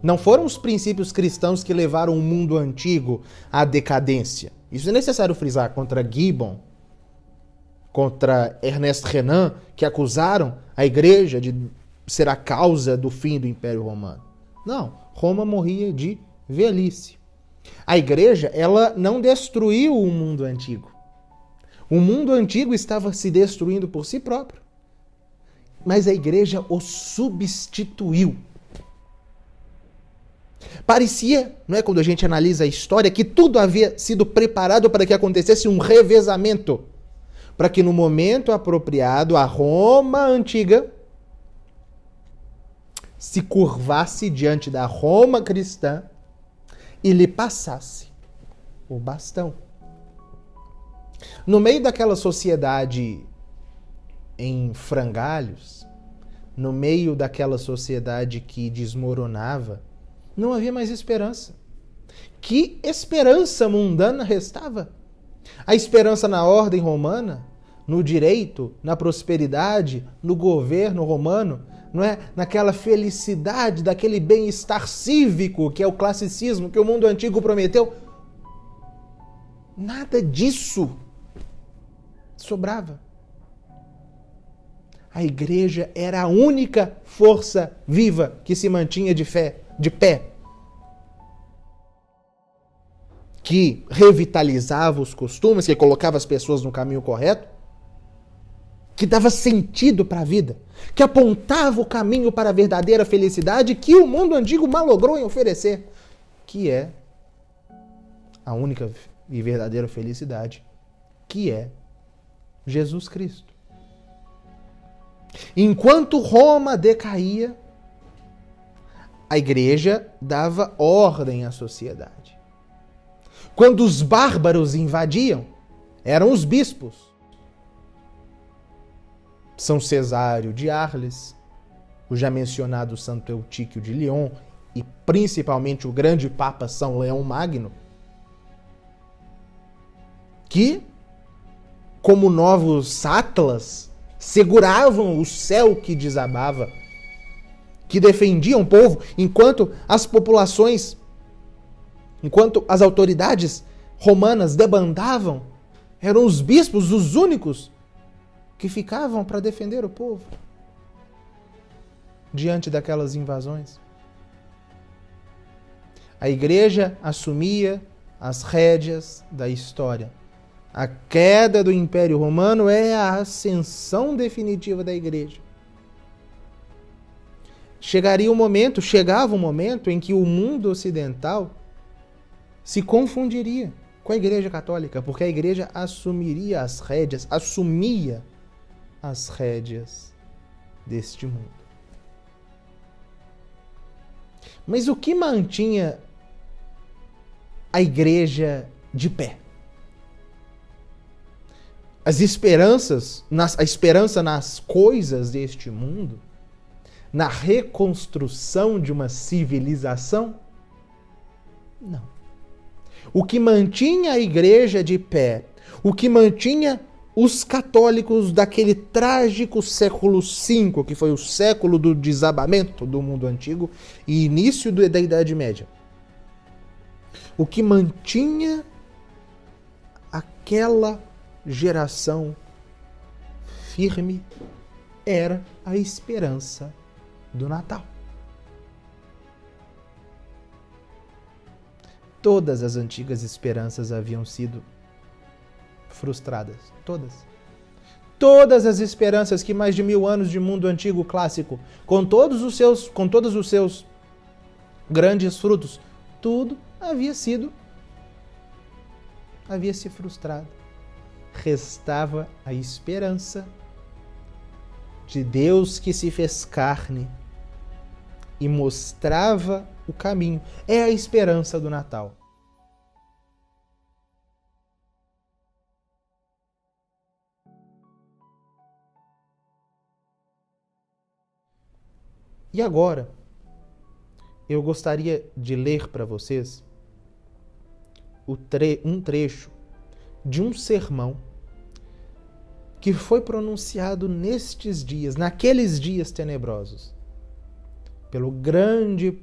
Speaker 1: Não foram os princípios cristãos que levaram o mundo antigo à decadência. Isso é necessário frisar contra Gibbon, contra Ernest Renan, que acusaram a igreja de ser a causa do fim do Império Romano. Não, Roma morria de velhice. A igreja, ela não destruiu o mundo antigo. O mundo antigo estava se destruindo por si próprio. Mas a igreja o substituiu. Parecia, não é, quando a gente analisa a história, que tudo havia sido preparado para que acontecesse um revezamento, para que no momento apropriado a Roma antiga se curvasse diante da Roma cristã e lhe passasse o bastão. No meio daquela sociedade em frangalhos, no meio daquela sociedade que desmoronava, não havia mais esperança. Que esperança mundana restava? A esperança na ordem romana, no direito, na prosperidade, no governo romano, não é? Naquela felicidade, daquele bem-estar cívico que é o classicismo, que o mundo antigo prometeu. Nada disso sobrava. A igreja era a única força viva que se mantinha de pé, que revitalizava os costumes, que colocava as pessoas no caminho correto, que dava sentido para a vida, que apontava o caminho para a verdadeira felicidade que o mundo antigo malogrou em oferecer, que é a única e verdadeira felicidade, que é Jesus Cristo. Enquanto Roma decaía, a igreja dava ordem à sociedade. Quando os bárbaros invadiam, eram os bispos. São Cesário de Arles, o já mencionado Santo Eutíquio de Lyon e principalmente o grande Papa São Leão Magno, que, como novos atlas, seguravam o céu que desabava, que defendiam o povo, enquanto as autoridades romanas debandavam, eram os bispos os únicos que ficavam para defender o povo diante daquelas invasões. A igreja assumia as rédeas da história. A queda do Império Romano é a ascensão definitiva da igreja. Chegava um momento em que o mundo ocidental se confundiria com a Igreja Católica, porque a igreja assumia as rédeas deste mundo. Mas o que mantinha a igreja de pé? A esperança nas coisas deste mundo, na reconstrução de uma civilização? Não. O que mantinha a igreja de pé, o que mantinha os católicos daquele trágico século V, que foi o século do desabamento do mundo antigo e início da Idade Média, o que mantinha aquela geração firme era a esperança do Natal. Todas as antigas esperanças haviam sido frustradas. Todas. Todas as esperanças que mais de 1000 anos de mundo antigo clássico, com todos os seus grandes frutos, tudo havia se frustrado. Restava a esperança de Deus que se fez carne e mostrava o caminho. É a esperança do Natal. E agora, eu gostaria de ler para vocês um trecho de um sermão que foi pronunciado nestes dias, naqueles dias tenebrosos, pelo grande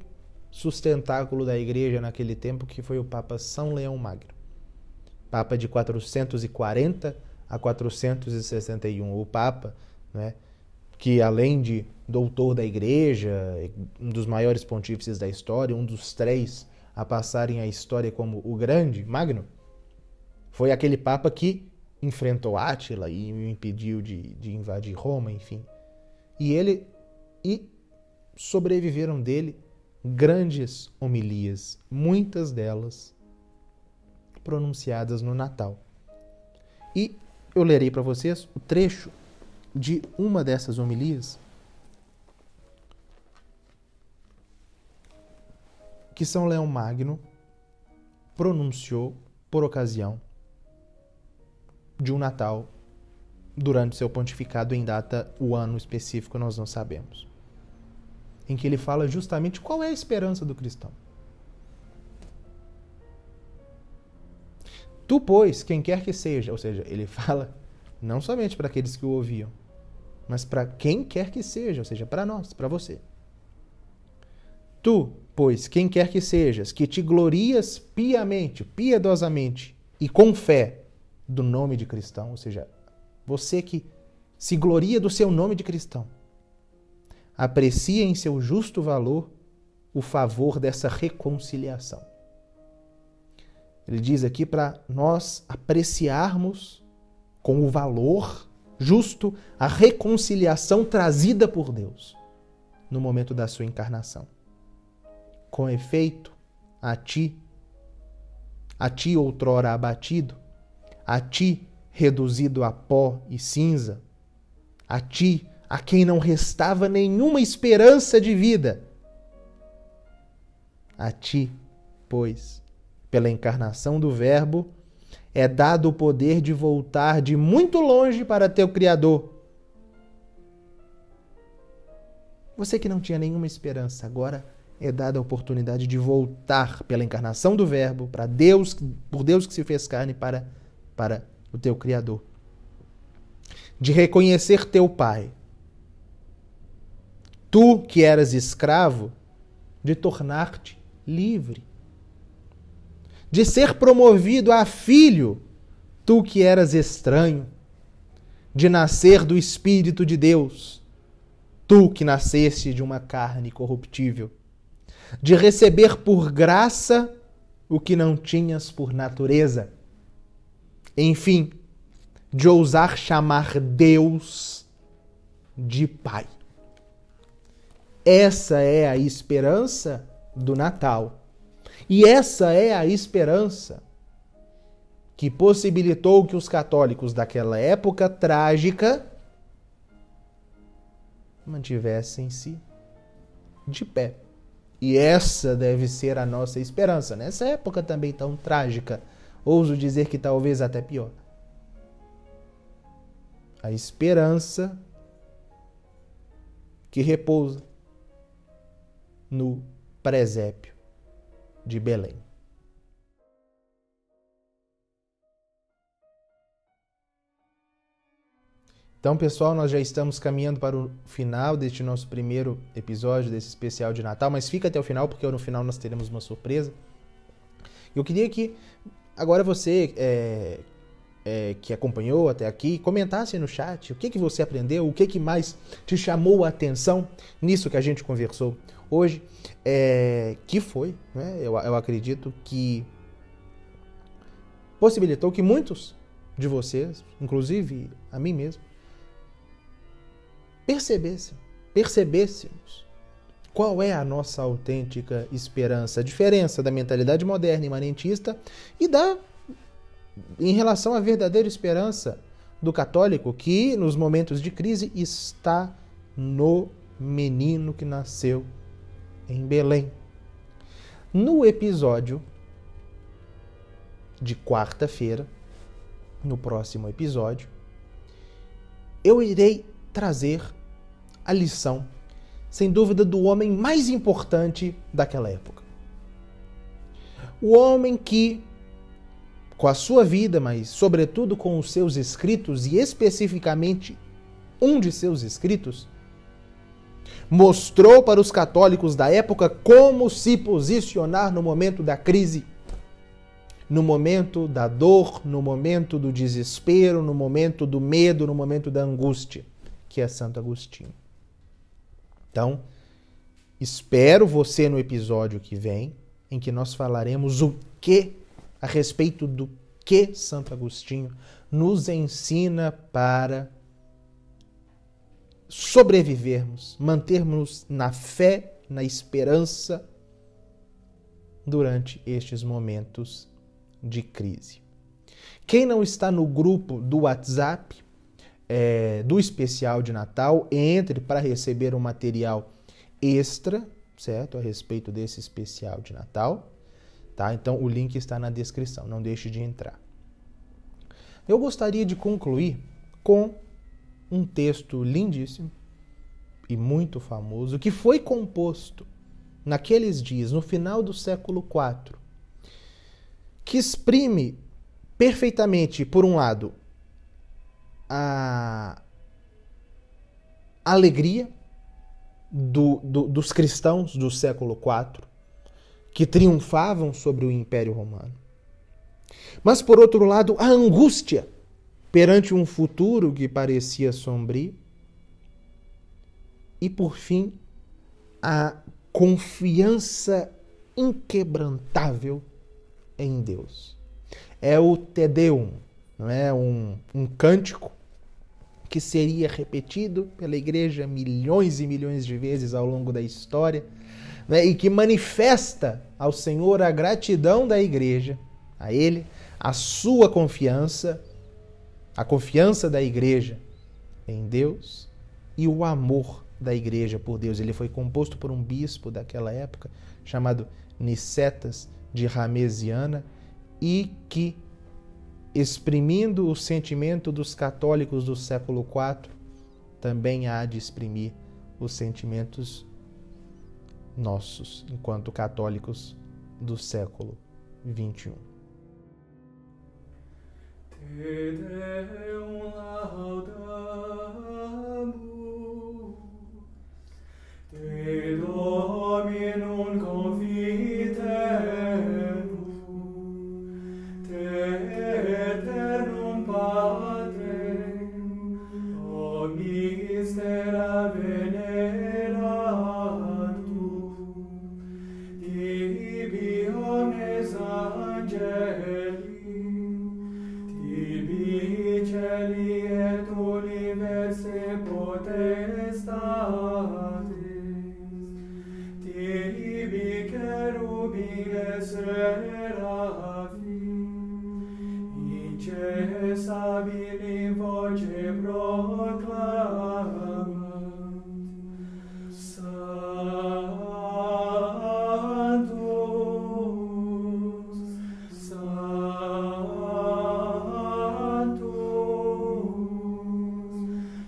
Speaker 1: sustentáculo da igreja naquele tempo, que foi o Papa São Leão Magno. Papa de 440 a 461. O Papa, né, que além de doutor da igreja, um dos maiores pontífices da história, um dos 3 a passarem a história como o grande, Magno, foi aquele Papa que enfrentou Átila e o impediu de invadir Roma, enfim. E sobreviveram dele grandes homilias, muitas delas pronunciadas no Natal. E eu lerei para vocês o trecho de uma dessas homilias, que São Leão Magno pronunciou por ocasião de um Natal durante seu pontificado, em data, o ano específico nós não sabemos, em que ele fala justamente qual é a esperança do cristão. Tu, pois, quem quer que seja, ou seja, ele fala não somente para aqueles que o ouviam, mas para quem quer que seja, ou seja, para nós, para você. Tu, pois, quem quer que sejas, que te glorias piamente, piedosamente e com fé do nome de cristão, ou seja, você que se gloria do seu nome de cristão, aprecia em seu justo valor o favor dessa reconciliação. Ele diz aqui para nós apreciarmos com o valor justo a reconciliação trazida por Deus no momento da sua encarnação. Com efeito, a ti outrora abatido, a ti reduzido a pó e cinza, a ti a quem não restava nenhuma esperança de vida, a ti, pois, pela encarnação do Verbo, é dado o poder de voltar de muito longe para teu Criador. Você que não tinha nenhuma esperança, agora é dada a oportunidade de voltar pela encarnação do Verbo, para Deus, por Deus que se fez carne, para o teu Criador. De reconhecer teu Pai. Tu que eras escravo, de tornar-te livre. De ser promovido a filho, tu que eras estranho. De nascer do Espírito de Deus, tu que nasceste de uma carne corruptível. De receber por graça o que não tinhas por natureza. Enfim, de ousar chamar Deus de Pai. Essa é a esperança do Natal. E essa é a esperança que possibilitou que os católicos daquela época trágica mantivessem-se de pé. E essa deve ser a nossa esperança, nessa época também tão trágica. Ouso dizer que talvez até pior. A esperança que repousa no presépio de Belém. Então, pessoal, nós já estamos caminhando para o final deste nosso primeiro episódio desse especial de Natal, mas fica até o final, porque no final nós teremos uma surpresa. Eu queria que agora você que acompanhou até aqui, comentasse no chat o que você aprendeu, o que mais te chamou a atenção nisso que a gente conversou hoje, que foi, né, eu acredito que possibilitou que muitos de vocês, inclusive a mim mesmo, percebêssemos qual é a nossa autêntica esperança, a diferença da mentalidade moderna imanentista e em relação à verdadeira esperança do católico, que nos momentos de crise está no menino que nasceu em Belém. No episódio de quarta-feira, no próximo episódio, eu irei trazer a lição, sem dúvida, do homem mais importante daquela época. O homem que, com a sua vida, mas sobretudo com os seus escritos, e especificamente um de seus escritos, mostrou para os católicos da época como se posicionar no momento da crise, no momento da dor, no momento do desespero, no momento do medo, no momento da angústia, que é Santo Agostinho. Então, espero você no episódio que vem, em que nós falaremos a respeito do que Santo Agostinho nos ensina para sobrevivermos, mantermos na fé, na esperança durante estes momentos de crise. Quem não está no grupo do WhatsApp do especial de Natal, entre para receber um material extra, certo? A respeito desse especial de Natal, tá? Então o link está na descrição, não deixe de entrar. Eu gostaria de concluir com um texto lindíssimo e muito famoso, que foi composto naqueles dias, no final do século IV, que exprime perfeitamente, por um lado, a alegria dos cristãos do século IV, que triunfavam sobre o Império Romano. Mas, por outro lado, a angústia perante um futuro que parecia sombrio. E, por fim, a confiança inquebrantável em Deus. É o Te Deum, não é? Um cântico que seria repetido pela igreja milhões e milhões de vezes ao longo da história, né? E que manifesta ao Senhor a gratidão da igreja, a Ele, a sua confiança, a confiança da igreja em Deus e o amor da igreja por Deus. Ele foi composto por um bispo daquela época, chamado Nicetas de Ramesiana, e que, exprimindo o sentimento dos católicos do século IV, também há de exprimir os sentimentos nossos, enquanto católicos do século XXI.
Speaker 3: Te Deum laudamus, Te Dominum confitemus, Te eternum Patrem, omnistera veneratum, tibi omnes angeli, tibi celi et universe potestatis, tibi cherubim et seraphim, incessabili voce proclamant, Sanctus, Sanctus,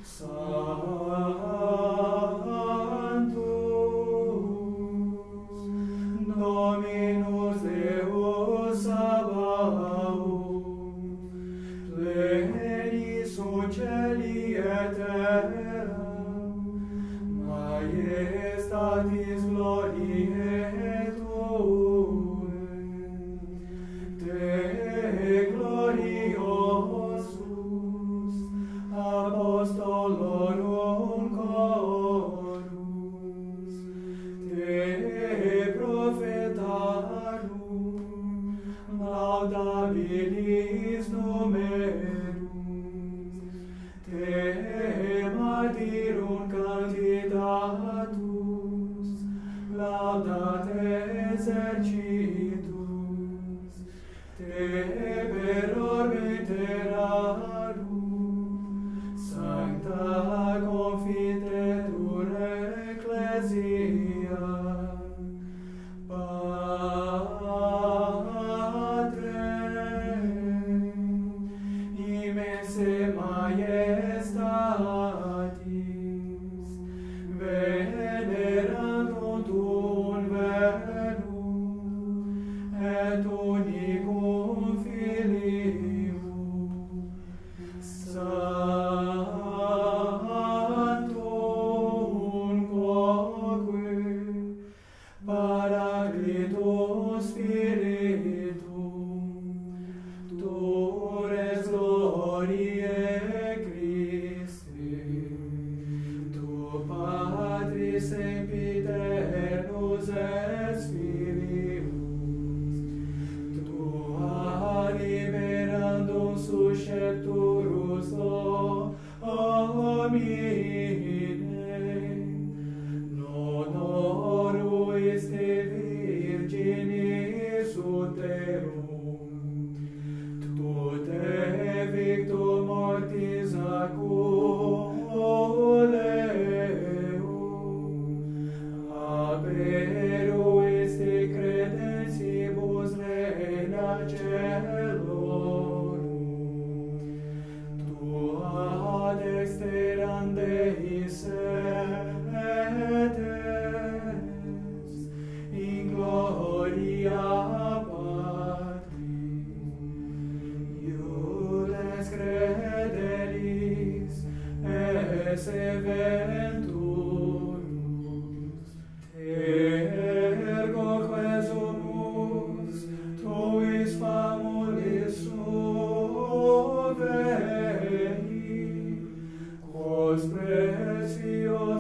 Speaker 3: Sanctus, Dominus Deus Sabaoth, plenis sunt celi et terra, majestatis gloriae Tuae, Te gloriosus apostolorum chorus, Te prophetarum laudabilis numerus, Te martyrum candidatatus laudate exercitus, Te per orbe terrarum sancta confitetur ecclesia, Patrem, immense majestatis, venerandum tuum verum et unicum Filium,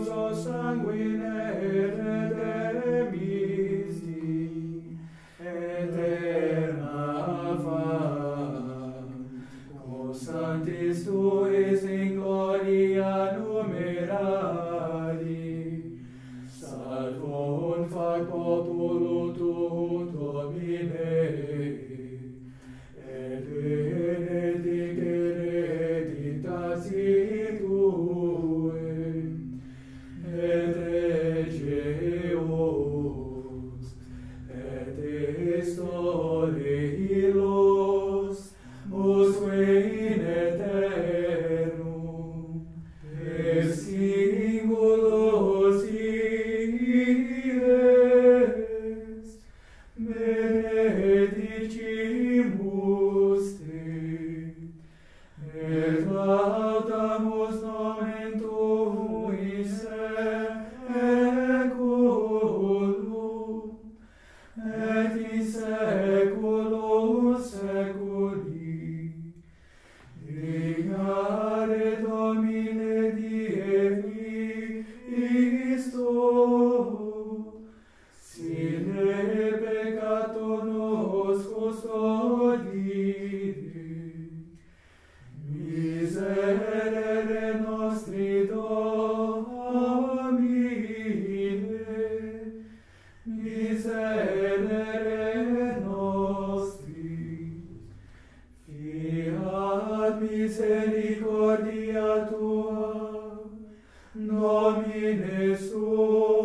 Speaker 3: scuso sanguine redemisti, eterna fam, o sanctis tuis in gloria numerari, salvum fac populum tuum Domine, et benedic hereditas tue, et regeos, et estore illos, usque in eternum, per singulos ies, benedicimus te, et laudamus nomen tui seculum, et in saeculum seculi. Dignare Domine Dievi isto, sine peccato nos custodire, miserere nostri Domine, miserere nostri. Fiat misericordia tua, Domine suo,